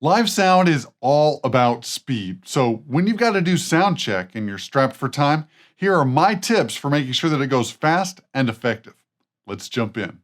Live sound is all about speed. So when you've got to do sound check and you're strapped for time, here are my tips for making sure that it goes fast and effective. Let's jump in.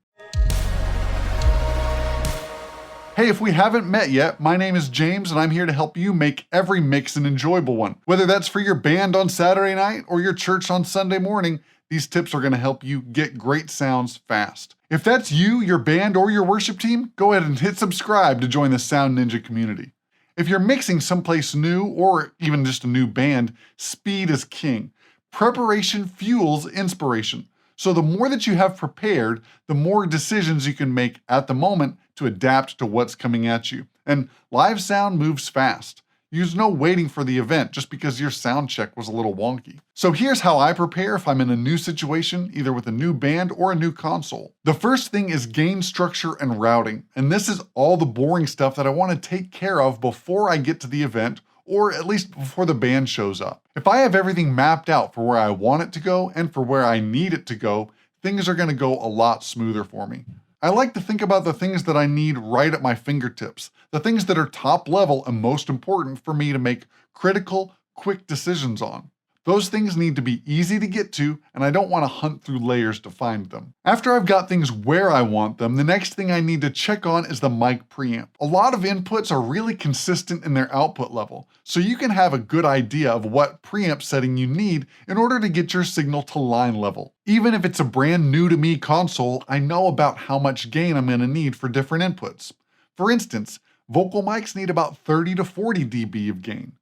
Hey, if we haven't met yet, my name is James and I'm here to help you make every mix an enjoyable one. Whether that's for your band on Saturday night or your church on Sunday morning, these tips are going to help you get great sounds fast. If that's you, your band, or your worship team, go ahead and hit subscribe to join the Sound Ninja community. If you're mixing someplace new or even just a new band, speed is king. Preparation fuels inspiration. So the more that you have prepared, the more decisions you can make at the moment to adapt to what's coming at you. And live sound moves fast. There's no waiting for the event just because your sound check was a little wonky. So here's how I prepare if I'm in a new situation, either with a new band or a new console. The first thing is gain structure and routing. And this is all the boring stuff that I want to take care of before I get to the event, or at least before the band shows up. If I have everything mapped out for where I want it to go and for where I need it to go, things are going to go a lot smoother for me. I like to think about the things that I need right at my fingertips, the things that are top level and most important for me to make critical, quick decisions on. Those things need to be easy to get to, and I don't want to hunt through layers to find them. After I've got things where I want them, the next thing I need to check on is the mic preamp. A lot of inputs are really consistent in their output level, so you can have a good idea of what preamp setting you need in order to get your signal to line level. Even if it's a brand new to me console, I know about how much gain I'm going to need for different inputs. For instance, vocal mics need about 30 to 40 dB of gain.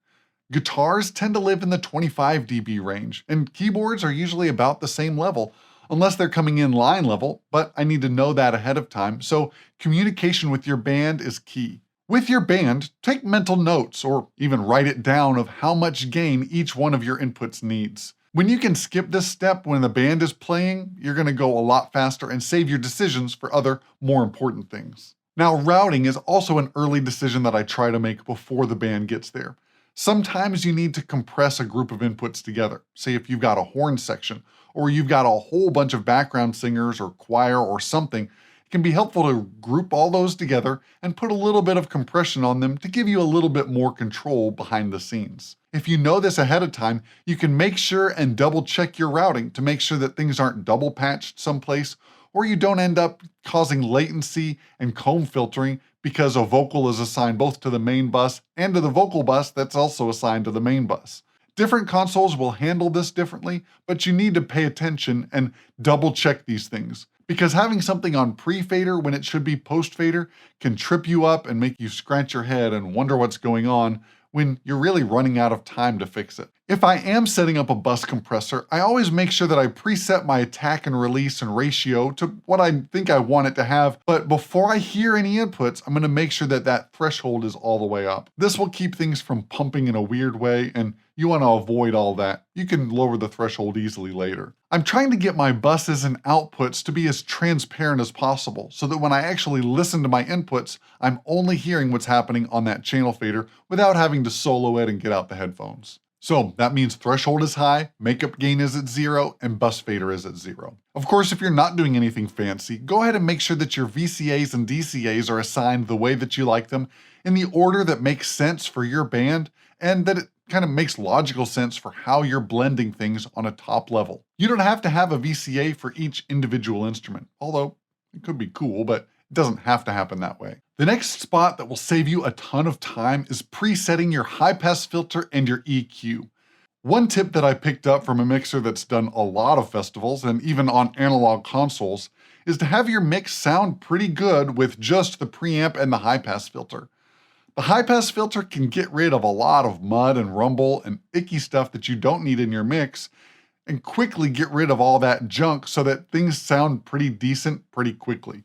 Guitars tend to live in the 25 dB range, and keyboards are usually about the same level, unless they're coming in line level, but I need to know that ahead of time, so communication with your band is key. With your band, take mental notes, or even write it down of how much gain each one of your inputs needs. When you can skip this step when the band is playing, you're going to go a lot faster and save your decisions for other, more important things. Now, routing is also an early decision that I try to make before the band gets there. Sometimes you need to compress a group of inputs together. Say if you've got a horn section, or you've got a whole bunch of background singers or choir or something, it can be helpful to group all those together and put a little bit of compression on them to give you a little bit more control behind the scenes. If you know this ahead of time, you can make sure and double check your routing to make sure that things aren't double patched someplace, or you don't end up causing latency and comb filtering because a vocal is assigned both to the main bus and to the vocal bus that's also assigned to the main bus. Different consoles will handle this differently, but you need to pay attention and double check these things, because having something on pre-fader when it should be post-fader can trip you up and make you scratch your head and wonder what's going on when you're really running out of time to fix it. If I am setting up a bus compressor, I always make sure that I preset my attack and release and ratio to what I think I want it to have, but before I hear any inputs, I'm going to make sure that that threshold is all the way up. This will keep things from pumping in a weird way, and you want to avoid all that. You can lower the threshold easily later. I'm trying to get my buses and outputs to be as transparent as possible so that when I actually listen to my inputs, I'm only hearing what's happening on that channel fader without having to solo it and get out the headphones. So that means threshold is high, makeup gain is at 0, and bus fader is at 0. Of course, if you're not doing anything fancy, go ahead and make sure that your VCAs and DCAs are assigned the way that you like them, in the order that makes sense for your band, and that it kind of makes logical sense for how you're blending things on a top level. You don't have to have a VCA for each individual instrument, although it could be cool, but it doesn't have to happen that way. The next spot that will save you a ton of time is presetting your high-pass filter and your EQ. One tip that I picked up from a mixer that's done a lot of festivals and even on analog consoles is to have your mix sound pretty good with just the preamp and the high-pass filter. The high-pass filter can get rid of a lot of mud and rumble and icky stuff that you don't need in your mix and quickly get rid of all that junk so that things sound pretty decent pretty quickly.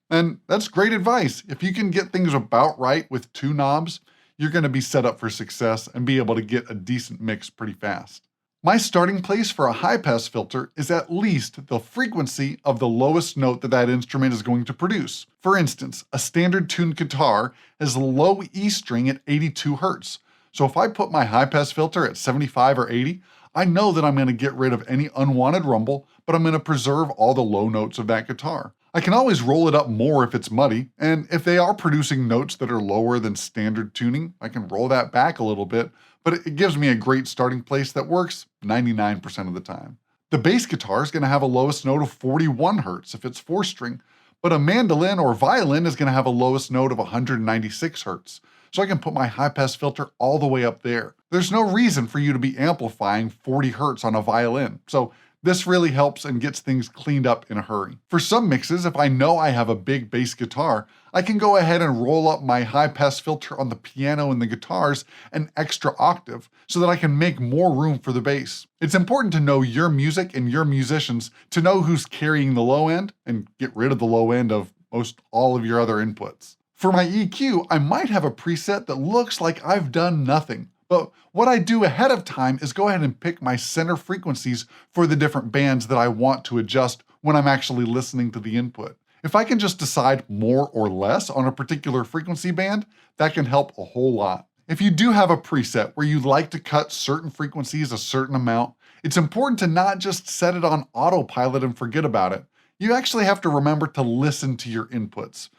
And that's great advice. If you can get things about right with 2 knobs, you're going to be set up for success and be able to get a decent mix pretty fast. My starting place for a high-pass filter is at least the frequency of the lowest note that that instrument is going to produce. For instance, a standard tuned guitar has a low E string at 82 Hz. So if I put my high-pass filter at 75 or 80, I know that I'm going to get rid of any unwanted rumble, but I'm going to preserve all the low notes of that guitar. I can always roll it up more if it's muddy, and if they are producing notes that are lower than standard tuning, I can roll that back a little bit, but it gives me a great starting place that works 99% of the time. The bass guitar is going to have a lowest note of 41 Hz if it's 4-string, but a mandolin or violin is going to have a lowest note of 196 Hz. So I can put my high-pass filter all the way up there. There's no reason for you to be amplifying 40 Hz on a violin, so this really helps and gets things cleaned up in a hurry. For some mixes, if I know I have a big bass guitar, I can go ahead and roll up my high-pass filter on the piano and the guitars an extra octave so that I can make more room for the bass. It's important to know your music and your musicians to know who's carrying the low end and get rid of the low end of most all of your other inputs. For my EQ, I might have a preset that looks like I've done nothing. But what I do ahead of time is go ahead and pick my center frequencies for the different bands that I want to adjust when I'm actually listening to the input. If I can just decide more or less on a particular frequency band, that can help a whole lot. If you do have a preset where you like to cut certain frequencies a certain amount, it's important to not just set it on autopilot and forget about it. You actually have to remember to listen to your inputs.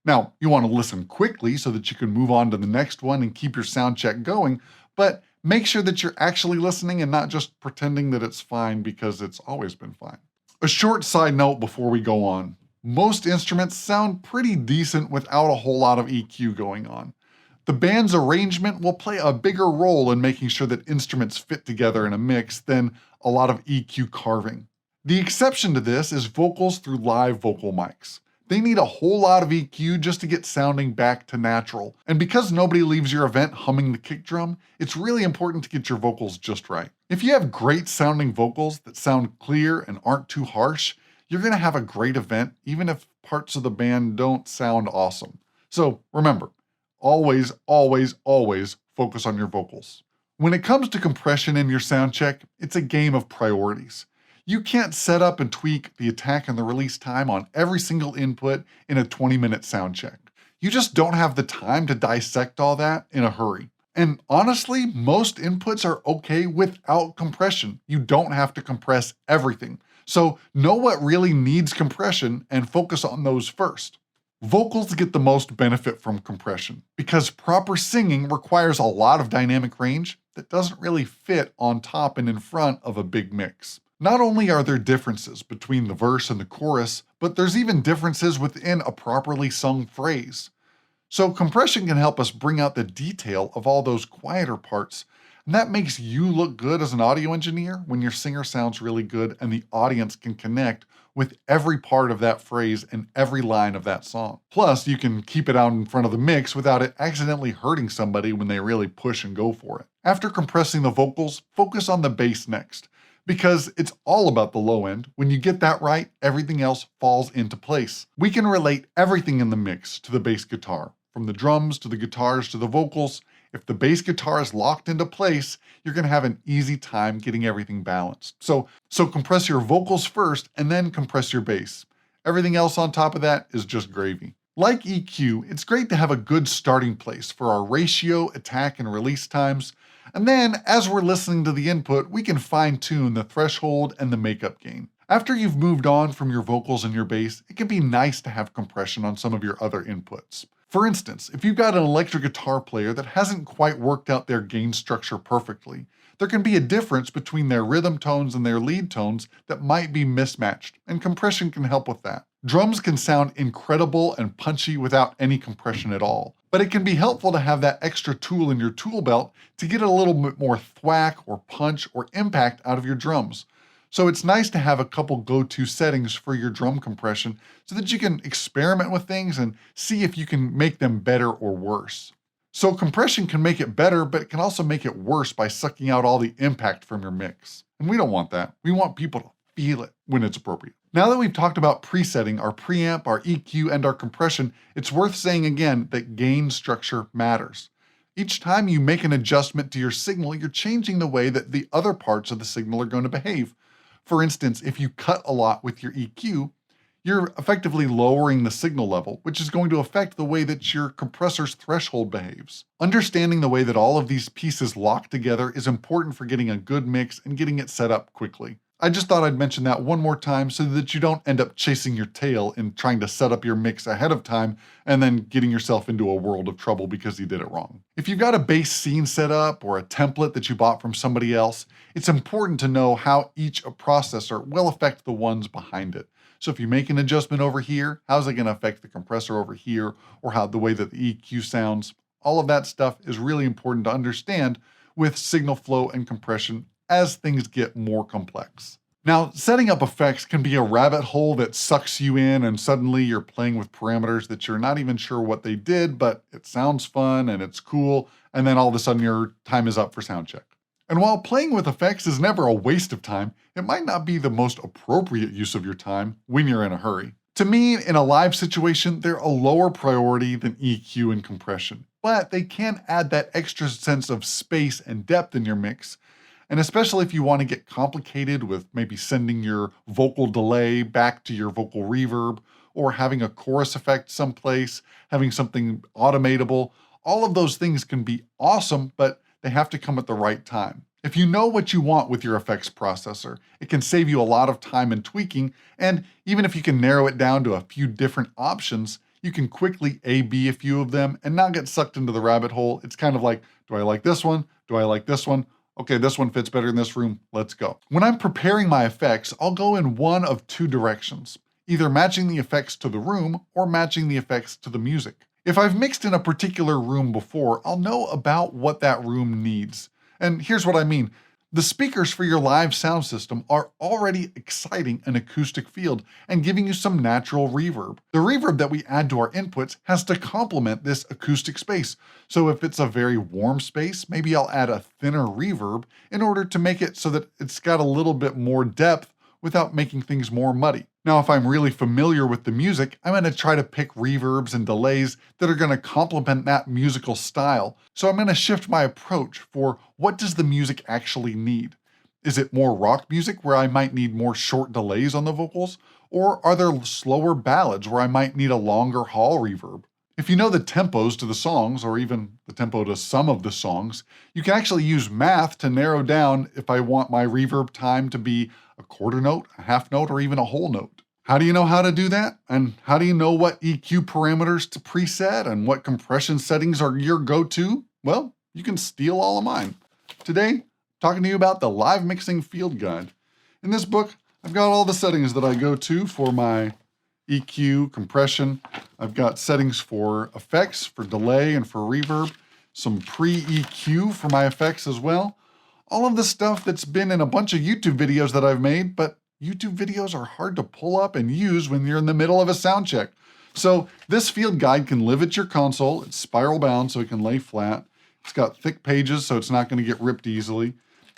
Now, you want to listen quickly so that you can move on to the next one and keep your sound check going, but make sure that you're actually listening and not just pretending that it's fine because it's always been fine. A short side note before we go on. Most instruments sound pretty decent without a whole lot of EQ going on. The band's arrangement will play a bigger role in making sure that instruments fit together in a mix than a lot of EQ carving. The exception to this is vocals through live vocal mics. They need a whole lot of EQ just to get sounding back to natural. And because nobody leaves your event humming the kick drum, it's really important to get your vocals just right. If you have great sounding vocals that sound clear and aren't too harsh, you're going to have a great event even if parts of the band don't sound awesome. So remember, always, always, always focus on your vocals. When it comes to compression in your sound check, it's a game of priorities. You can't set up and tweak the attack and the release time on every single input in a 20-minute sound check. You just don't have the time to dissect all that in a hurry. And honestly, most inputs are okay without compression. You don't have to compress everything. So know what really needs compression and focus on those first. Vocals get the most benefit from compression because proper singing requires a lot of dynamic range that doesn't really fit on top and in front of a big mix. Not only are there differences between the verse and the chorus, but there's even differences within a properly sung phrase. So compression can help us bring out the detail of all those quieter parts, and that makes you look good as an audio engineer when your singer sounds really good and the audience can connect with every part of that phrase and every line of that song. Plus, you can keep it out in front of the mix without it accidentally hurting somebody when they really push and go for it. After compressing the vocals, focus on the bass next. Because it's all about the low end. When you get that right, everything else falls into place. We can relate everything in the mix to the bass guitar, from the drums to the guitars to the vocals. If the bass guitar is locked into place, you're going to have an easy time getting everything balanced. So compress your vocals first and then compress your bass. Everything else on top of that is just gravy. Like EQ, it's great to have a good starting place for our ratio, attack, and release times. And then, as we're listening to the input, we can fine-tune the threshold and the makeup gain. After you've moved on from your vocals and your bass, it can be nice to have compression on some of your other inputs. For instance, if you've got an electric guitar player that hasn't quite worked out their gain structure perfectly, there can be a difference between their rhythm tones and their lead tones that might be mismatched, and compression can help with that. Drums can sound incredible and punchy without any compression at all, but it can be helpful to have that extra tool in your tool belt to get a little bit more thwack or punch or impact out of your drums. So it's nice to have a couple go-to settings for your drum compression so that you can experiment with things and see if you can make them better or worse. So compression can make it better, but it can also make it worse by sucking out all the impact from your mix. And we don't want that. We want people to feel it when it's appropriate. Now that we've talked about presetting our preamp, our EQ, and our compression, it's worth saying again that gain structure matters. Each time you make an adjustment to your signal, you're changing the way that the other parts of the signal are going to behave. For instance, if you cut a lot with your EQ, you're effectively lowering the signal level, which is going to affect the way that your compressor's threshold behaves. Understanding the way that all of these pieces lock together is important for getting a good mix and getting it set up quickly. I just thought I'd mention that one more time so that you don't end up chasing your tail in trying to set up your mix ahead of time and then getting yourself into a world of trouble because you did it wrong. If you've got a base scene set up or a template that you bought from somebody else, it's important to know how each processor will affect the ones behind it. So if you make an adjustment over here, how's it going to affect the compressor over here, or how the way that the EQ sounds? All of that stuff is really important to understand with signal flow and compression as things get more complex. Now, setting up effects can be a rabbit hole that sucks you in, and suddenly you're playing with parameters that you're not even sure what they did, but it sounds fun and it's cool, and then all of a sudden your time is up for sound check. And while playing with effects is never a waste of time, it might not be the most appropriate use of your time when you're in a hurry. To me, in a live situation, they're a lower priority than EQ and compression, but they can add that extra sense of space and depth in your mix. And especially if you want to get complicated with maybe sending your vocal delay back to your vocal reverb, or having a chorus effect someplace, having something automatable, all of those things can be awesome, but they have to come at the right time. If you know what you want with your effects processor, it can save you a lot of time in tweaking, and even if you can narrow it down to a few different options, you can quickly A/B a few of them and not get sucked into the rabbit hole. It's kind of like, do I like this one? Do I like this one? Okay, this one fits better in this room, let's go. When I'm preparing my effects, I'll go in one of two directions, either matching the effects to the room or matching the effects to the music. If I've mixed in a particular room before, I'll know about what that room needs. And here's what I mean. The speakers for your live sound system are already exciting an acoustic field and giving you some natural reverb. The reverb that we add to our inputs has to complement this acoustic space. So if it's a very warm space, maybe I'll add a thinner reverb in order to make it so that it's got a little bit more depth without making things more muddy. Now, if I'm really familiar with the music, I'm going to try to pick reverbs and delays that are going to complement that musical style. So I'm going to shift my approach for what does the music actually need? Is it more rock music where I might need more short delays on the vocals? Or are there slower ballads where I might need a longer hall reverb? If you know the tempos to the songs, or even the tempo to some of the songs, you can actually use math to narrow down if I want my reverb time to be a quarter note, a half note, or even a whole note. How do you know how to do that? And how do you know what EQ parameters to preset and what compression settings are your go-to? Well, you can steal all of mine. Today, talking to you about the Live Mixing Field Guide. In this book, I've got all the settings that I go to for my EQ, compression. I've got settings for effects, for delay, and for reverb. Some pre-EQ for my effects as well. All of the stuff that's been in a bunch of YouTube videos that I've made, but YouTube videos are hard to pull up and use when you're in the middle of a sound check. So this field guide can live at your console. It's spiral bound so it can lay flat. It's got thick pages so it's not going to get ripped easily.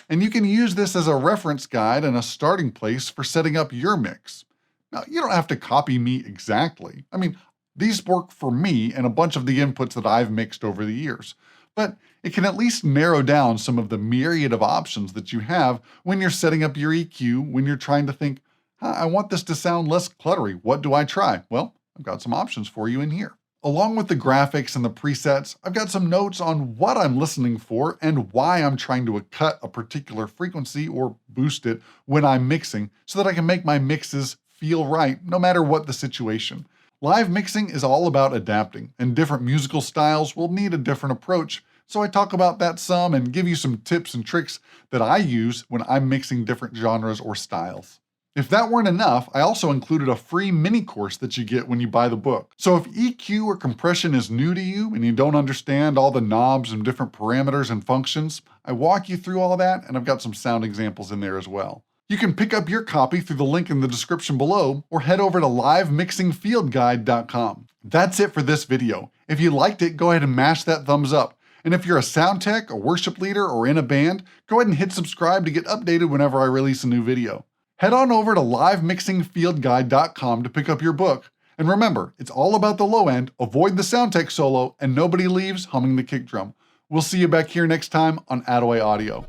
And you can use this as a reference guide and a starting place for setting up your mix. Now, you don't have to copy me exactly. I mean, these work for me and a bunch of the inputs that I've mixed over the years. But it can at least narrow down some of the myriad of options that you have when you're setting up your EQ, when you're trying to think, I want this to sound less cluttery. What do I try? Well, I've got some options for you in here. Along with the graphics and the presets, I've got some notes on what I'm listening for and why I'm trying to cut a particular frequency or boost it when I'm mixing so that I can make my mixes feel right no matter what the situation. Live mixing is all about adapting, and different musical styles will need a different approach. So I talk about that some and give you some tips and tricks that I use when I'm mixing different genres or styles. If that weren't enough, I also included a free mini course that you get when you buy the book. So if EQ or compression is new to you and you don't understand all the knobs and different parameters and functions, I walk you through all that, and I've got some sound examples in there as well. You can pick up your copy through the link in the description below, or head over to livemixingfieldguide.com. That's it for this video. If you liked it, go ahead and mash that thumbs up. And if you're a sound tech, a worship leader, or in a band, go ahead and hit subscribe to get updated whenever I release a new video. Head on over to livemixingfieldguide.com to pick up your book. And remember, it's all about the low end, avoid the sound tech solo, and nobody leaves humming the kick drum. We'll see you back here next time on Attaway Audio.